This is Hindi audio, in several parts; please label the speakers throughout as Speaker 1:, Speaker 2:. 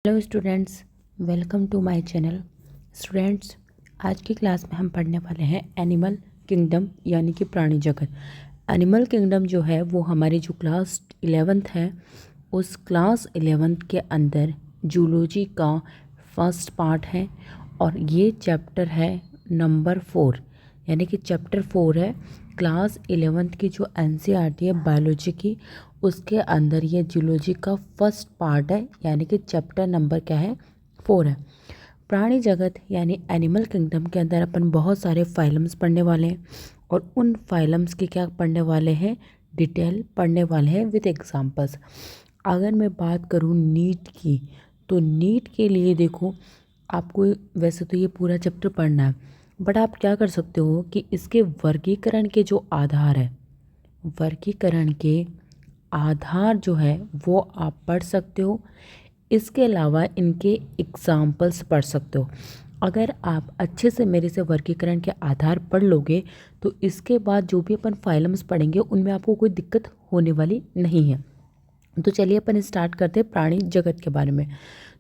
Speaker 1: Hello students, welcome to my channel. Students, आज की क्लास में हम पढ़ने वाले हैं एनिमल किंगडम यानी कि प्राणी जगत। एनिमल किंगडम जो है वो हमारी जो क्लास 11th है उस क्लास 11th के अंदर जूलॉजी का फर्स्ट पार्ट है और ये चैप्टर है नंबर 4 यानी कि चैप्टर 4 है। क्लास 11th की जो एनसीईआरटी है बायोलॉजी की उसके अंदर ये जूलॉजी का फर्स्ट पार्ट है यानी कि चैप्टर नंबर क्या है 4 है। प्राणी जगत यानी एनिमल किंगडम के अंदर अपन बहुत सारे फाइलम्स पढ़ने वाले हैं और उन फाइलम्स के क्या पढ़ने वाले हैं, डिटेल पढ़ने वाले हैं विद एग्जांपल्स। अगर मैं बात करूँ नीट की तो नीट के लिए देखो आपको वैसे तो ये पूरा चैप्टर पढ़ना है बट आप क्या कर सकते हो कि इसके वर्गीकरण के जो आधार है, वर्गीकरण के आधार जो है वो आप पढ़ सकते हो। इसके अलावा इनके एग्जाम्पल्स पढ़ सकते हो। अगर आप अच्छे से मेरे से वर्गीकरण के आधार पढ़ लोगे तो इसके बाद जो भी अपन फाइलम्स पढ़ेंगे उनमें आपको कोई दिक्कत होने वाली नहीं है। तो चलिए अपन स्टार्ट करते हैं प्राणी जगत के बारे में।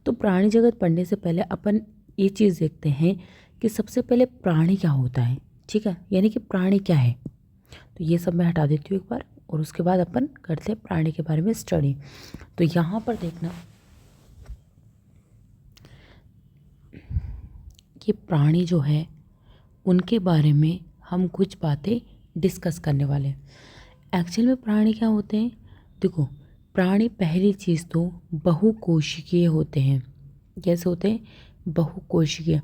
Speaker 1: तो प्राणी जगत पढ़ने से पहले अपन ये चीज़ देखते हैं कि सबसे पहले प्राणी क्या होता है, ठीक है, यानी कि प्राणी क्या है। तो ये सब मैं हटा देती हूँ एक बार और उसके बाद अपन करते हैं प्राणी के बारे में स्टडी। तो यहाँ पर देखना कि प्राणी जो है उनके बारे में हम कुछ बातें डिस्कस करने वाले हैं। एक्चुअल में प्राणी क्या होते हैं, देखो प्राणी पहली चीज़ तो बहुकोशिकीय होते हैं। कैसे होते हैं, बहुकोशिकीय।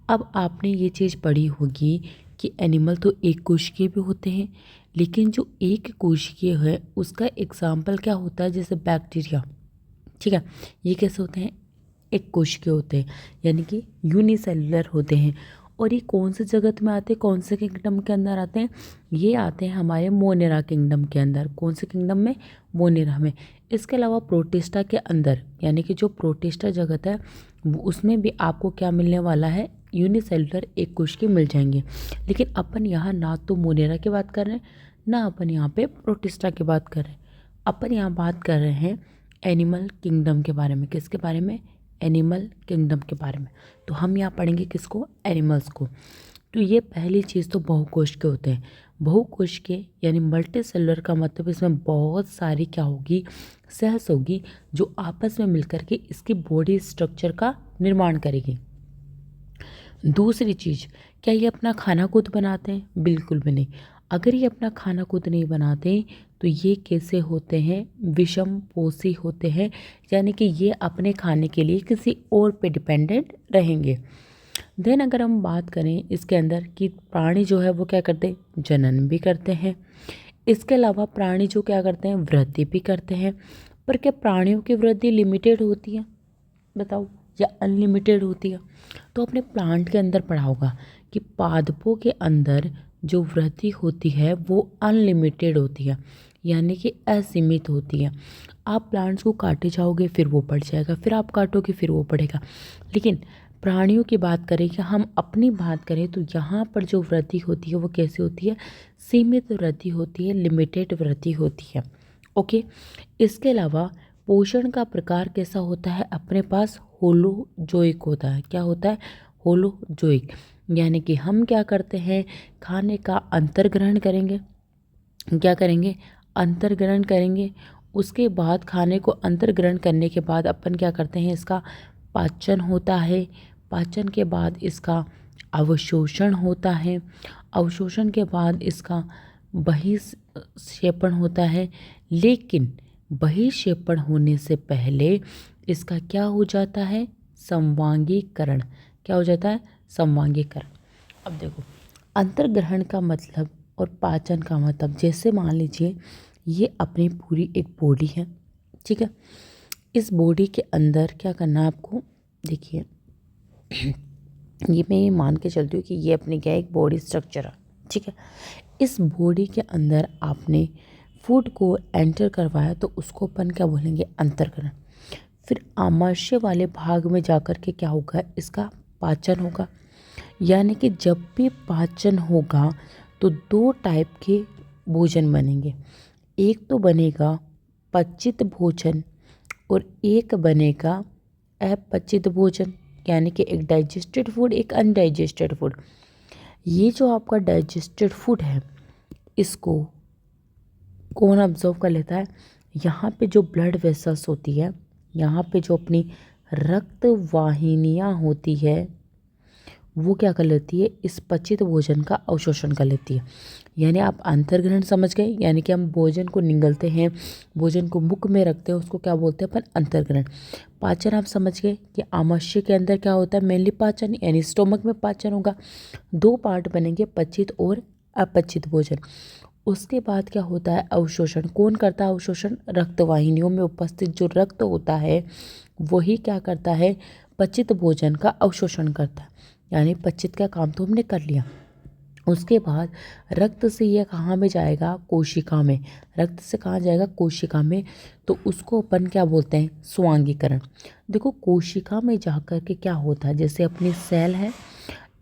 Speaker 1: अब आपने ये चीज़ पढ़ी होगी कि एनिमल तो एक कोशिकीय भी होते हैं, लेकिन जो एक कोशिकीय है उसका एग्जाम्पल क्या होता है, जैसे बैक्टीरिया, ठीक है। ये कैसे होते हैं, एक कोशिकीय होते हैं यानी कि यूनिसेलुलर होते हैं। और ये कौन से जगत में आते हैं, कौन से किंगडम के अंदर आते हैं, ये आते हैं हमारे मोनेरा किंगडम के अंदर। कौन से किंगडम में, मोनेरा में। इसके अलावा प्रोटिस्टा के अंदर यानी कि जो प्रोटिस्टा जगत है उसमें भी आपको क्या मिलने वाला है, यूनिसेलुलर एक कोशिकीय मिल जाएंगे। लेकिन अपन यहाँ ना तो मोनेरा की बात कर रहे हैं ना अपन यहाँ पे प्रोटिस्टा की बात कर रहे हैं। अपन यहाँ बात कर रहे हैं एनिमल किंगडम के बारे में। किसके बारे में, एनिमल किंगडम के बारे में। तो हम यहाँ पढ़ेंगे किसको, एनिमल्स को। तो ये पहली चीज़ तो बहुकोश के होते हैं। बहुकोश के यानी मल्टी सेलुलर का मतलब इसमें बहुत सारी क्या होगी, सेल्स होगी जो आपस में मिलकर के इसकी बॉडी स्ट्रक्चर का निर्माण करेगी। दूसरी चीज़, क्या ये अपना खाना खुद बनाते हैं, बिल्कुल भी नहीं। अगर ये अपना खाना खुद नहीं बनाते तो ये कैसे होते हैं, विषम पोषी होते हैं, यानी कि ये अपने खाने के लिए किसी और पे डिपेंडेंट रहेंगे। देन अगर हम बात करें इसके अंदर कि प्राणी जो है वो क्या करते हैं, जनन भी करते हैं। इसके अलावा प्राणी जो क्या करते हैं, वृद्धि भी करते हैं। पर क्या प्राणियों की वृद्धि लिमिटेड होती है, बताओ, या अनलिमिटेड होती है। तो आपने प्लांट के अंदर पढ़ा होगा कि पादपों के अंदर जो वृद्धि होती है वो अनलिमिटेड होती है यानी कि असीमित होती है। आप प्लांट्स को काटे जाओगे फिर वो बढ़ जाएगा, फिर आप काटोगे फिर वो बढ़ेगा। लेकिन प्राणियों की बात करें कि हम अपनी बात करें तो यहाँ पर जो वृद्धि होती है वो कैसे होती है, सीमित वृद्धि होती है, लिमिटेड वृद्धि होती है। ओके। इसके अलावा पोषण का प्रकार कैसा होता है, अपने पास होलोजोइक होता है। क्या होता है, होलोजोइक। यानी कि हम क्या करते हैं, खाने का अंतर्ग्रहण करेंगे। क्या करेंगे, अंतर्ग्रहण करेंगे। उसके बाद खाने को अंतर्ग्रहण करने के बाद अपन क्या करते हैं, इसका पाचन होता है। पाचन के बाद इसका अवशोषण होता है। अवशोषण के बाद इसका बहिक्षेपण होता है। लेकिन बहिक्षेपण होने से पहले इसका क्या हो जाता है, संवांगीकरण। क्या हो जाता है, संवांगीकरण। अब देखो अंतर्ग्रहण का मतलब और पाचन का मतलब, जैसे मान लीजिए ये अपनी पूरी एक बॉडी है, ठीक है। इस बॉडी के अंदर क्या करना है आपको, देखिए ये मैं ये मान के चलती हूँ कि ये अपनी क्या एक बॉडी स्ट्रक्चर है, ठीक है। इस बॉडी के अंदर आपने फूड को एंटर करवाया तो उसको अपन क्या बोलेंगे, अंतर्ग्रहण। फिर आमाशय वाले भाग में जाकर के क्या होगा, इसका पाचन होगा। यानी कि जब भी पाचन होगा तो दो टाइप के भोजन बनेंगे। एक तो बनेगा पचित भोजन और एक बनेगा अपचित भोजन, यानी कि एक डाइजेस्टेड फूड, एक अनडाइजेस्टेड फूड। ये जो आपका डाइजेस्टेड फूड है, इसको कौन ऑब्जर्व कर लेता है? यहाँ पे जो ब्लड वेसल्स होती है, यहाँ पे जो अपनी रक्त वाहिनियाँ होती है, वो क्या कर लेती है? इस पचित भोजन का अवशोषण कर लेती है। यानी आप अंतर्ग्रहण समझ गए, यानी कि हम भोजन को निगलते हैं, भोजन को मुख में रखते हैं, उसको क्या बोलते हैं अपन? अंतर्ग्रहण। पाचन आप समझ गए कि आमाशय के अंदर क्या होता है? मेनली पाचन, यानी स्टोमक में पाचन होगा। दो पार्ट बनेंगे, पचित और अपचित भोजन। उसके बाद क्या होता है? अवशोषण। कौन करता है अवशोषण? रक्तवाहिनियों में उपस्थित जो रक्त होता है वही क्या करता है? पचित भोजन का अवशोषण करता है। यानी पचित का काम तो हमने कर लिया। उसके बाद रक्त से ये कहाँ में जाएगा? कोशिका में। रक्त से कहाँ जाएगा? कोशिका में। तो उसको अपन क्या बोलते हैं? स्वांगीकरण। देखो कोशिका में जाकर के क्या होता है, जैसे अपनी सेल है,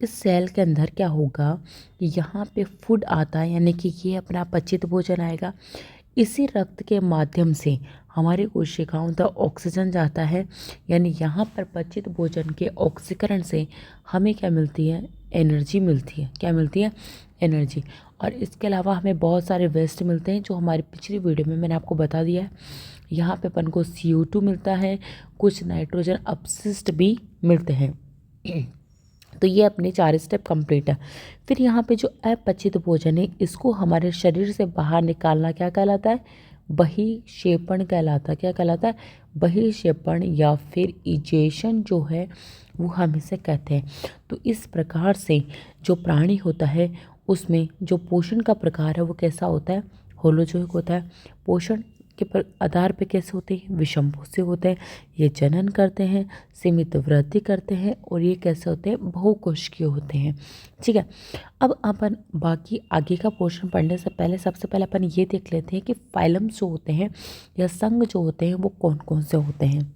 Speaker 1: इस सेल के अंदर क्या होगा कि यहाँ पे फूड आता है, यानी कि ये अपना पचित भोजन आएगा। इसी रक्त के माध्यम से हमारी कोशिकाओं तक ऑक्सीजन जाता है, यानी यहाँ पर पचित भोजन के ऑक्सीकरण से हमें क्या मिलती है? एनर्जी मिलती है। क्या मिलती है? एनर्जी। और इसके अलावा हमें बहुत सारे वेस्ट मिलते हैं, जो हमारी पिछली वीडियो में मैंने आपको बता दिया है। यहाँ पे अपन को CO2 मिलता है, कुछ नाइट्रोजन अपशिष्ट भी मिलते हैं। तो ये अपने 4 स्टेप कंप्लीट है। फिर यहाँ पे जो अपचित भोजन है, इसको हमारे शरीर से बाहर निकालना क्या कहलाता है? बहिक्षेपण कहलाता है। क्या कहलाता है? बहिक्षेपण, या फिर इजेशन जो है वो हम इसे कहते हैं। तो इस प्रकार से जो प्राणी होता है उसमें जो पोषण का प्रकार है वो कैसा होता है? होलोजोइक होता है। पोषण के आधार पे कैसे होते हैं? विषमभुज से होते हैं। ये जनन करते हैं, सीमित वृद्धि करते हैं, और ये कैसे होते हैं? बहुकोशिकीय होते हैं। ठीक है। अब अपन बाकी आगे का पोर्शन पढ़ने से पहले सबसे पहले अपन ये देख लेते हैं कि फाइलम्स जो होते हैं या संघ जो होते हैं वो कौन कौन से होते हैं।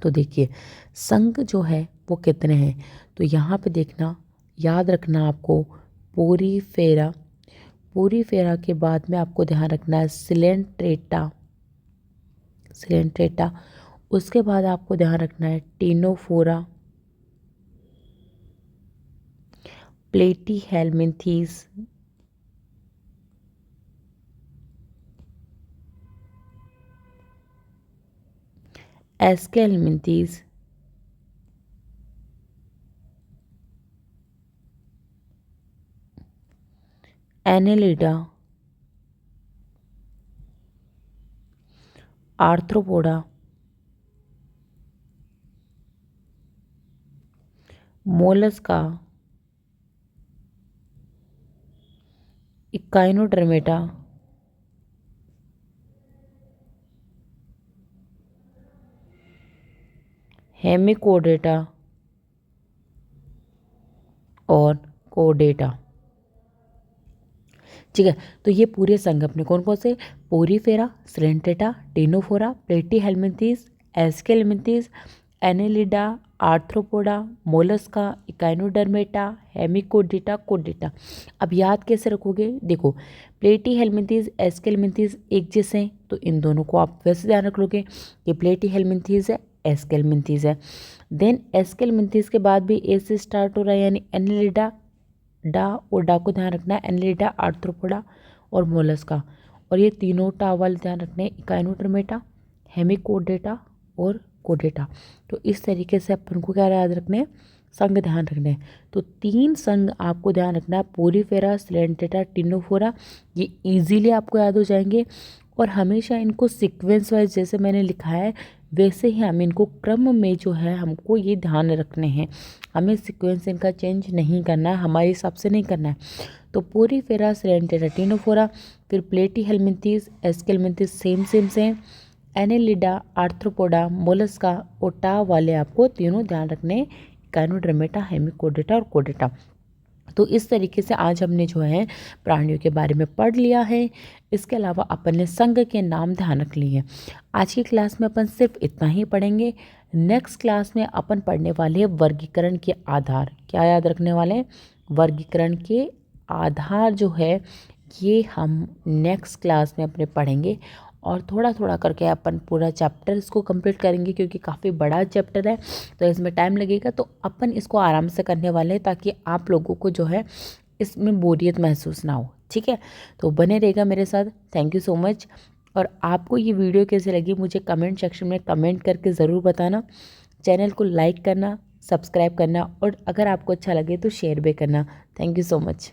Speaker 1: तो देखिए संघ जो है वो कितने हैं, तो यहाँ पे देखना, याद रखना आपको पोरीफेरा। पोरीफेरा के बाद में आपको ध्यान रखना है सिलेंट्रेटा। सिलेंट्रेटा। उसके बाद आपको ध्यान रखना है Ctenophora, Platyhelminthes, Aschelminthes, Annelida, Arthropoda, Mollusca, Echinodermata, Hemichordata और कोडेटा। ठीक है। तो ये पूरे संघ अपने कौन कौन से? Porifera, Coelenterata, Ctenophora, Platyhelminthes, Aschelminthes, Annelida, Arthropoda, Mollusca, Echinodermata, Hemichordata, कोडेटा। अब याद कैसे रखोगे? देखो प्लेटीहेल्मिन्थीस, एस्केल्मिन्थीस एक जैसे हैं, तो इन दोनों को आप वैसे ध्यान रख लोगे कि प्लेटीहेल्मिन्थीस है, एस्केल्मिन्थीस है। देन एस्केल्मिन्थीस के बाद भी ए से स्टार्ट हो रहा है, यानी एनेलिडा, डा और डा को ध्यान रखना है, एनेलिडा, आर्थ्रोपोडा और मोलस्का। और ये तीनों टा वाले ध्यान रखने हैं, इकाइनोडर्मेटा, हेमिकोडेटा और कोडेटा। तो इस तरीके से अपन को क्या याद रखने हैं? संघ ध्यान रखने हैं। तो 3 संघ आपको ध्यान रखना है, पोरीफेरा, सिलेंट्रेटा, टीनोफोरा। ये इजीली आपको याद हो जाएंगे, और हमेशा इनको सीक्वेंस वाइज जैसे मैंने लिखा है वैसे ही हम इनको क्रम में जो है हमको ये ध्यान रखने हैं। हमें सीक्वेंस इनका चेंज नहीं करना है, हमारे हिसाब से नहीं करना है। तो पोरीफेरा, सिलेंट्रेटा, टीनोफोरा, फिर प्लेटीहेल्मिन्थीस, एस्केल्मिन्थीस सेम से, एनेलिडा, आर्थ्रोपोडा, मोलस्का और टा वाले आपको तीनों ध्यान रखने, इकाइनोडर्मेटा, हेमिकोडेटा और कोडेटा। तो इस तरीके से आज हमने जो है प्राणियों के बारे में पढ़ लिया है। इसके अलावा अपन ने संघ के नाम ध्यान रख लिए हैं। आज की क्लास में अपन सिर्फ इतना ही पढ़ेंगे। नेक्स्ट क्लास में अपन पढ़ने वाले हैं वर्गीकरण के आधार। क्या याद रखने वाले हैं? वर्गीकरण के आधार जो है ये हम नेक्स्ट क्लास में अपने पढ़ेंगे। और थोड़ा थोड़ा करके अपन पूरा चैप्टर इसको कंप्लीट करेंगे, क्योंकि काफ़ी बड़ा चैप्टर है तो इसमें टाइम लगेगा। तो अपन इसको आराम से करने वाले हैं ताकि आप लोगों को जो है इसमें बोरियत महसूस ना हो, ठीक है। तो बने रहेगा मेरे साथ। Thank you so much. और आपको ये वीडियो कैसे लगी मुझे कमेंट सेक्शन में कमेंट करके ज़रूर बताना। चैनल को लाइक करना, सब्सक्राइब करना और अगर आपको अच्छा लगे तो शेयर भी करना। Thank you so much.